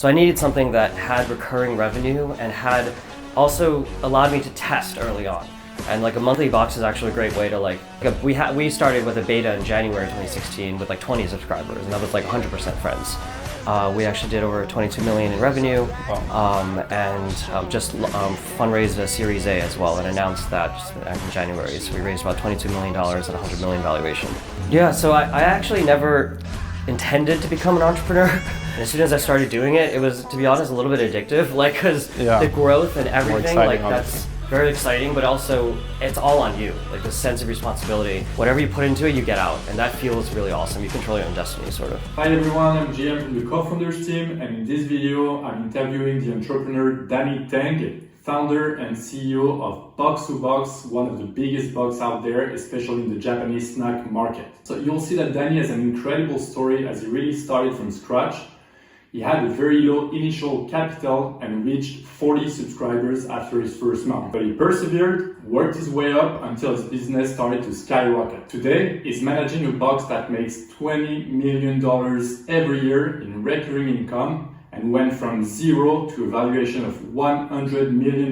So I needed something that had recurring revenue and had also allowed me to test early on. And like a monthly box is actually a great way to we started with a beta in January 2016 with like 20 subscribers, and that was like 100% friends. We actually did over 22 million in revenue, and just fundraised a Series A as well, and announced that just in January. So we raised about $22 million at a 100 million valuation. Yeah, so I actually never intended to become an entrepreneur. And as soon as I started doing it, it was, to be honest, a little bit addictive, like, because the growth and everything, like, that's very exciting, but also it's all on you, like the sense of responsibility. Whatever you put into it, you get out, and that feels really awesome. You control your own destiny, sort of. Hi everyone, I'm GM from the CoFounders team, and in this video, I'm interviewing the entrepreneur Taing, founder and CEO of Voxu, one of the biggest box out there, especially in the Japanese snack market. So you'll see that Danny has an incredible story as he really started from scratch. He had a very low initial capital and reached 40 subscribers after his first month. But he persevered, worked his way up until his business started to skyrocket. Today, he's managing a box that makes $20 million every year in recurring income and went from zero to a valuation of $100 million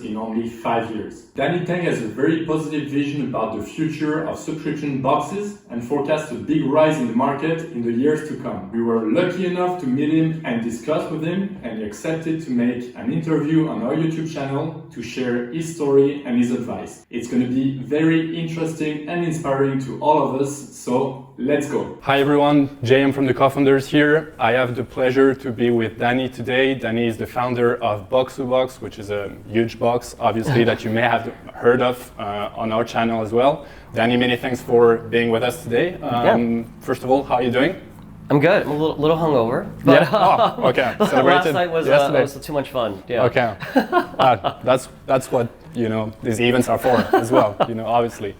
in only 5 years. Danny Taing has a very positive vision about the future of subscription boxes and forecasts a big rise in the market in the years to come. We were lucky enough to meet him and discuss with him, and he accepted to make an interview on our YouTube channel to share his story and his advice. It's going to be very interesting and inspiring to all of us, so let's go. Hi everyone, JM from the CoFounders here. I have the pleasure to be with Danny today. Danny is the founder of Voxu, which is a huge box, obviously, that you may have heard of on our channel as well. Danny, many thanks for being with us today. First of all, how are you doing? I'm good. I'm a little hungover. But, okay. Last night was too much fun. Yeah. Okay. That's what these events are for as well. Obviously.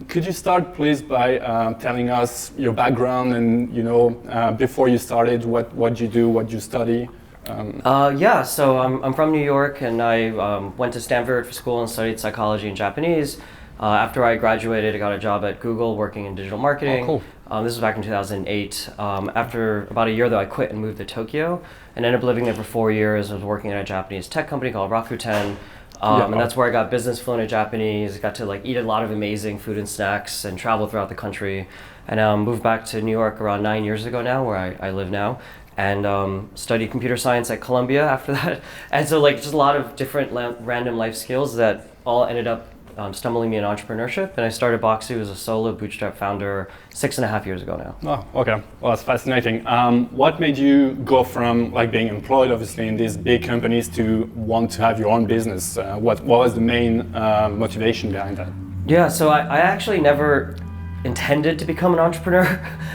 Could you start, please, by telling us your background and before you started, what you do, what you study? So I'm from New York, and I went to Stanford for school and studied psychology and Japanese. After I graduated, I got a job at Google working in digital marketing. Oh, cool. This was back in 2008. After about a year, though, I quit and moved to Tokyo and ended up living there for 4 years. I was working at a Japanese tech company called Rakuten. And that's where I got business fluent in Japanese, got to eat a lot of amazing food and snacks and travel throughout the country. And moved back to New York around 9 years ago now, where I live now. And studied computer science at Columbia after that. And so just a lot of different random life skills that all ended up stumbling me in entrepreneurship, and I started Voxu as a solo bootstrap founder 6.5 years ago now. Oh, okay. Well, that's fascinating. What made you go from being employed, obviously, in these big companies to want to have your own business? What was the main motivation behind that? Yeah, so I actually never intended to become an entrepreneur.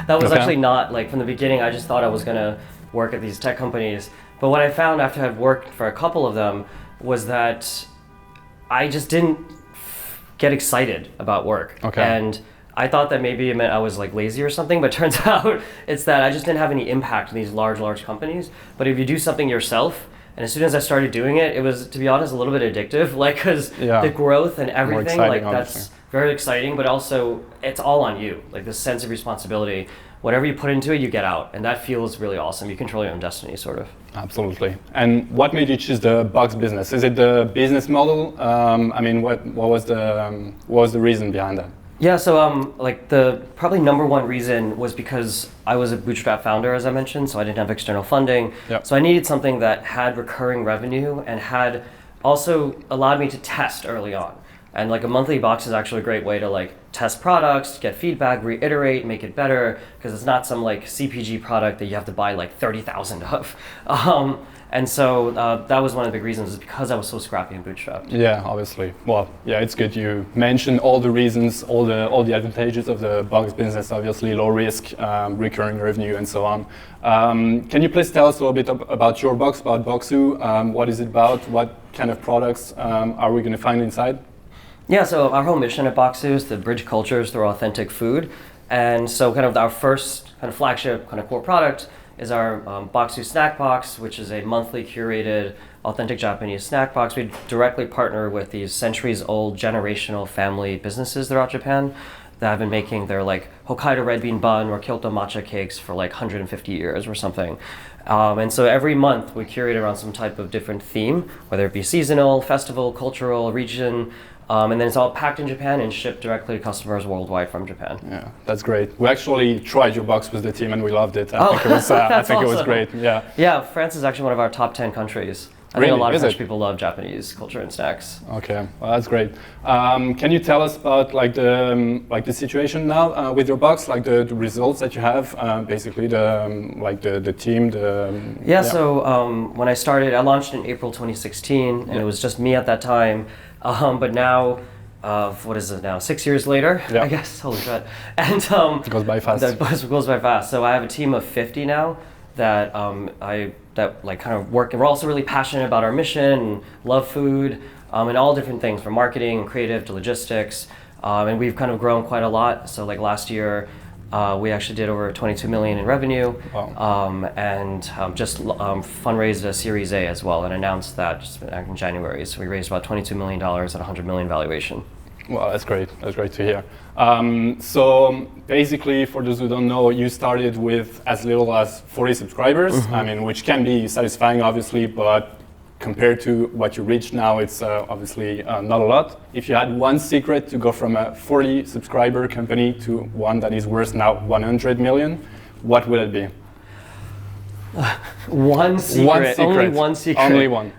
That was actually not, from the beginning, I just thought I was going to work at these tech companies. But what I found after I had worked for a couple of them was that I just didn't get excited about work. And I thought that maybe it meant I was lazy or something, but turns out it's that I just didn't have any impact in these large companies. But if you do something yourself, and as soon as I started doing it, it was, to be honest, a little bit addictive, because the growth and everything, that's very exciting, but also it's all on you, the sense of responsibility. Whatever you put into it, you get out, and that feels really awesome. You control your own destiny, sort of. Absolutely. And what made you choose the box business? Is it the business model? What was the reason behind that? Yeah, so the probably number one reason was because I was a bootstrap founder, as I mentioned, so I didn't have external funding. So I needed something that had recurring revenue and had also allowed me to test early on. And a monthly box is actually a great way to test products, get feedback, reiterate, make it better, because it's not some CPG product that you have to buy 30,000 of. And so that was one of the big reasons, is because I was so scrappy and bootstrapped. Yeah, obviously. Well, yeah, it's good you mentioned all the reasons, all the advantages of the box business. Obviously, low risk, recurring revenue, and so on. Can you please tell us a little bit about your box, about Voxu? What is it about? What kind of products are we going to find inside? Yeah, so our whole mission at Voxu is to bridge cultures through authentic food. And so our first flagship core product is our Voxu Snack Box, which is a monthly curated authentic Japanese snack box. We directly partner with these centuries-old generational family businesses throughout Japan that have been making their like Hokkaido red bean bun or Kyoto matcha cakes for like 150 years or something. And so every month we curate around some type of different theme, whether it be seasonal, festival, cultural, region, and then it's all packed in Japan and shipped directly to customers worldwide from Japan. Yeah, that's great. We actually tried your box with the team and we loved it. I think it was, I think it was great. Yeah. Yeah, France is actually one of our top 10 countries. I think a lot of French people love Japanese culture and snacks. Okay, well, that's great. Can you tell us about like the situation now with your box, like the results that you have, basically the team, So when I started, I launched in April 2016, and it was just me at that time. But now, what is it now? 6 years later, I guess. Holy shit! And it goes by fast. It goes by fast. So I have a team of 50 now that that like kind of work, and we're also really passionate about our mission and love food, and all different things from marketing and creative to logistics, and we've kind of grown quite a lot. So like last year we actually did over 22 million in revenue. Wow. And just fundraised a Series A as well and announced that just back in January. So we raised about $22 million at 100 million valuation. Well, that's great. That's great to hear. So basically, for those who don't know, you started with as little as 40 subscribers. I mean, which can be satisfying, obviously, but compared to what you reach now, it's obviously not a lot. If you had one secret to go from a 40 subscriber company to one that is worth now 100 million, what would it be? One secret. Only one secret. Only one.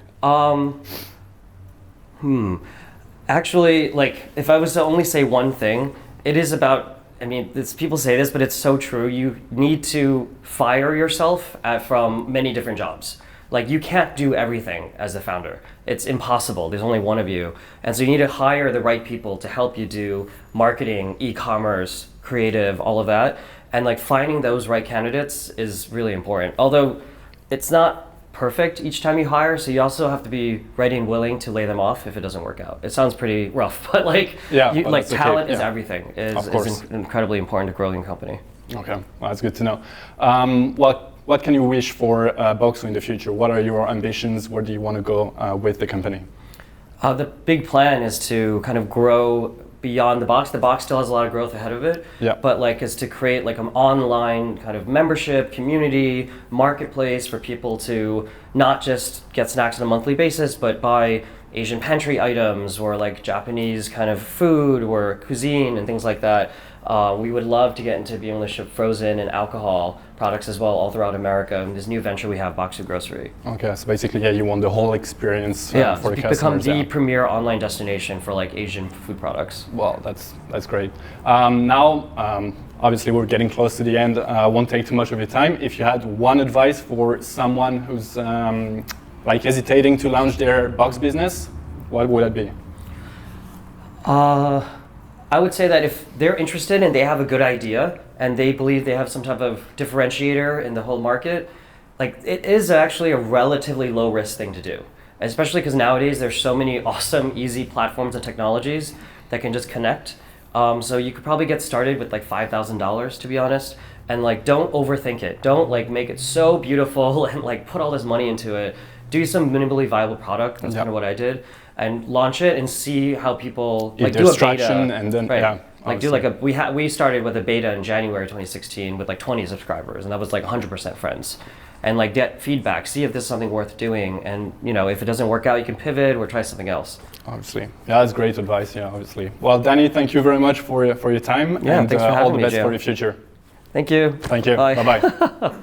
Actually, like, if I was to only say one thing, it is about, I mean, people say this, but it's so true. You need to fire yourself from many different jobs. Like, you can't do everything as the founder. It's impossible. There's only one of you. And so you need to hire the right people to help you do marketing, e-commerce, creative, all of that. And like finding those right candidates is really important. Although it's not perfect each time you hire, so you also have to be ready and willing to lay them off if it doesn't work out. It sounds pretty rough, but like, like talent is everything. Is incredibly important to growing a company. Okay, well, that's good to know. What can you wish for Voxu in the future? What are your ambitions? Where do you want to go with the company? The big plan is to kind of grow beyond the box. The box still has a lot of growth ahead of it, but like is to create like an online kind of membership, community, marketplace for people to not just get snacks on a monthly basis, but buy Asian pantry items or like Japanese kind of food or cuisine and things like that. We would love to get into being able to ship frozen and alcohol products as well all throughout America. And this new venture we have, Voxu Grocery. Okay, so basically, you want the whole experience for the customers. Become the premier online destination for like Asian food products. Well, that's great. Now, obviously, we're getting close to the end. I won't take too much of your time. If you had one advice for someone who's like hesitating to launch their box business, what would it be? I would say that if they're interested and they have a good idea and they believe they have some type of differentiator in the whole market, like it is actually a relatively low risk thing to do, especially because nowadays there's so many awesome, easy platforms and technologies that can just connect. So you could probably get started with like $5,000, to be honest, and like don't overthink it. Don't like make it so beautiful and like put all this money into it. Do some minimally viable product. That's kind of what I did. And launch it and see how people like do a beta, and then like do like a we started with a beta in January 2016 with like 20 subscribers, and that was like 100% friends, and like get feedback, see if this is something worth doing, and you know if it doesn't work out, you can pivot or try something else. Obviously, yeah, that's great advice. Yeah, obviously. Well, Danny, thank you very much for your time, and thanks for all the best for the future. Thank you. Thank you. Bye bye.